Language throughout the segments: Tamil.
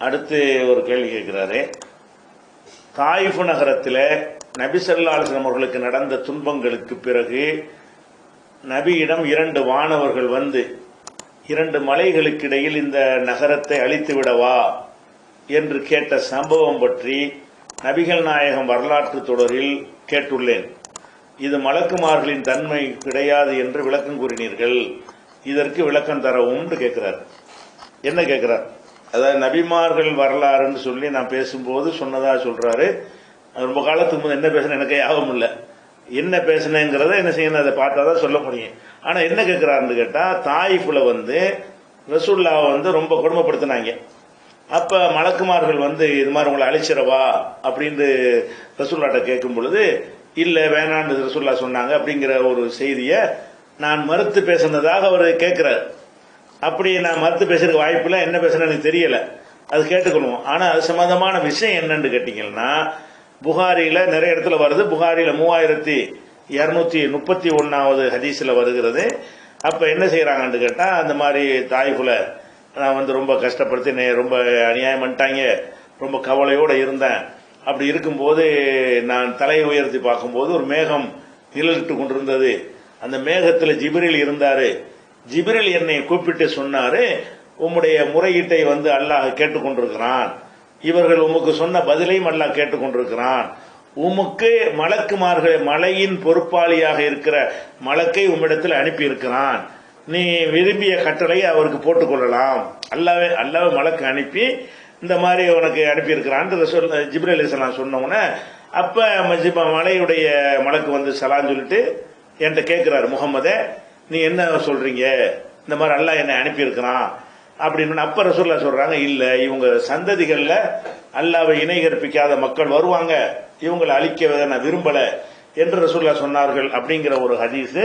அடுத்து ஒரு கேள்வி கேட்கிறாரு. தாயிஃப் நகரத்தில் நபி ஸல்லல்லாஹு அலைஹி வஸல்லம் அவர்களுக்கு நடந்த துன்பங்களுக்கு பிறகு நபியிடம் 2 வானவர்கள் வந்து 2 மலைகளுக்கு இடையில் இந்த நகரத்தை அழித்து விடவா என்று கேட்ட சம்பவம் பற்றி நபிகள் நாயகம் வரலாற்று தொடரில் கேட்டுள்ளேன். இது மலக்குமார்களின் தன்மை கிடையாது என்று விளக்கம் கூறினீர்கள். இதற்கு விளக்கம் தரவும் கேட்கிறார். என்ன கேட்கிறார்? அதாவது நபிமார்கள் வரலாறுன்னு சொல்லி நான் பேசும்போது சொன்னதா சொல்றாரு. ரொம்ப காலத்துக்கு முந்தைய என்ன பேசுன எனக்கு யாபம் இல்லை. என்ன பேசுனேங்கிறத என்ன செய்யணும், அதை பார்த்தா தான் சொல்ல முடியும். ஆனா என்ன கேட்கிறாருன்னு கேட்டா, தாயிஃப்ல வந்து ரசூலுல்லாஹ் வந்து ரொம்ப கொடுமைப்படுத்தினாங்க. அப்ப மலக்குமார்கள் வந்து இது மாதிரி உங்களை அழிச்சிடவா அப்படின்னு ரசூலுல்லாஹ்ட்ட கேட்கும் பொழுது, இல்ல வேணான்னு ரசூலுல்லாஹ் சொன்னாங்க அப்படிங்கிற ஒரு செய்தியை நான் மறுத்து பேசுனதாக அவர் கேட்கிறார். அப்படி நான் மறுத்து பேசுறதுக்கு வாய்ப்பில்லை, என்ன பேசுறேன்னு எனக்கு தெரியல, அது கேட்டுக்கணும். ஆனா அது சம்பந்தமான விஷயம் என்னன்னு கேட்டீங்கன்னா, புகாரில நிறைய இடத்துல வருது. புகாரில 3231வது ஹதீஸ்ல வருகிறது. அப்ப என்ன செய்யறாங்கன்னு கேட்டா, அந்த மாதிரி தாயிஃப்ல நான் வந்து ரொம்ப கஷ்டப்படுத்தி ரொம்ப அநியாயம் பண்ணிட்டாங்க, ரொம்ப கவலையோட இருந்தேன். அப்படி இருக்கும்போது நான் தலையை உயர்த்தி பார்க்கும்போது ஒரு மேகம் நிழலிட்டு கொண்டிருந்தது. அந்த மேகத்துல ஜிப்ரீல் இருந்தாரு. ஜிப்ரீல் என்னை கூப்பிட்டு சொன்னாரு, உம்முடைய முறையீட்டை வந்து அல்லாஹ் கேட்டுக்கொண்டிருக்கிறான், இவர்கள் உமக்கு சொன்ன பதிலையும் அல்லாஹ் கேட்டுக்கொண்டிருக்கிறான், உமக்கு மலக்குமார்கள் மலையின் பொறுப்பாளியாக இருக்கிற மலக்கை உம்மிடத்தில் அனுப்பி இருக்கிறான், நீ விரும்பிய கட்டளையை அவருக்கு போட்டுக்கொள்ளலாம். அல்லாஹ் மலக்கு அனுப்பி இந்த மாதிரி உனக்கு அனுப்பி இருக்கிறான் ஜிப்ரீல் அலைஹிஸ்ஸலாம் சொன்னவன. அப்ப மலையுடைய மலக்கு வந்து சலான் சொல்லிட்டு என்கிட்ட கேட்கிறாரு, முகமதே நீ என்ன சொல்றீங்க, இந்த மாதிரி அல்லாஹ் என்னை அனுப்பி இருக்கிறான் அப்படின்னு. அப்ப ரசூலுல்லாஹ் சொல்றாங்க, இல்ல இவங்க சந்ததிகள்ல அல்லாஹ்வை இணை கற்பிக்காத மக்கள் வருவாங்க, இவங்களை அழிக்க நான் விரும்பல என்று ரசூலுல்லாஹ் சொன்னார்கள் அப்படிங்கிற ஒரு ஹதீஸ்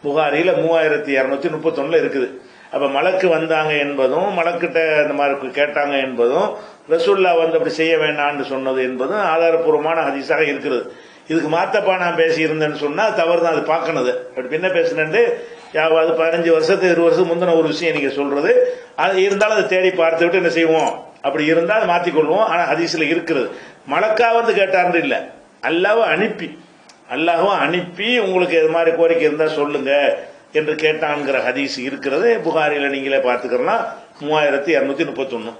புகாரில 3231 இருக்குது. அப்ப மலக்கு வந்தாங்க என்பதும் மலக்கிட்ட இந்த மாதிரி கேட்டாங்க என்பதும் ரசூலுல்லாஹ் வந்து அப்படி செய்ய வேண்டாம்னு சொன்னது என்பதும் ஆதாரப்பூர்வமான ஹதீஸாக இருக்கிறது. இதுக்கு மாத்தப்பா நான் பேசி இருந்தேன்னு சொன்னா தவறு தான், அது பார்க்கணுது. அப்படி என்ன பேசினேன், யாவது 15 வருஷத்துக்கு 20 வருஷம் முந்தின ஒரு விஷயம் நீங்க சொல்றது, அது இருந்தாலும் அதை தேடி பார்த்து விட்டு என்ன செய்வோம், அப்படி இருந்தால் மாத்திக்கொள்வோம். ஆனா ஹதீஸ்ல இருக்கிறது. மலக்கா வந்து கேட்டார்னு இல்ல, அல்லாஹ்வும் அனுப்பி உங்களுக்கு இது மாதிரி கோரிக்கை இருந்தா சொல்லுங்க என்று கேட்டான்ங்கிற ஹதீஸ் இருக்கிறது. புகாரில நீங்களே பார்த்துக்கலாம் 3231.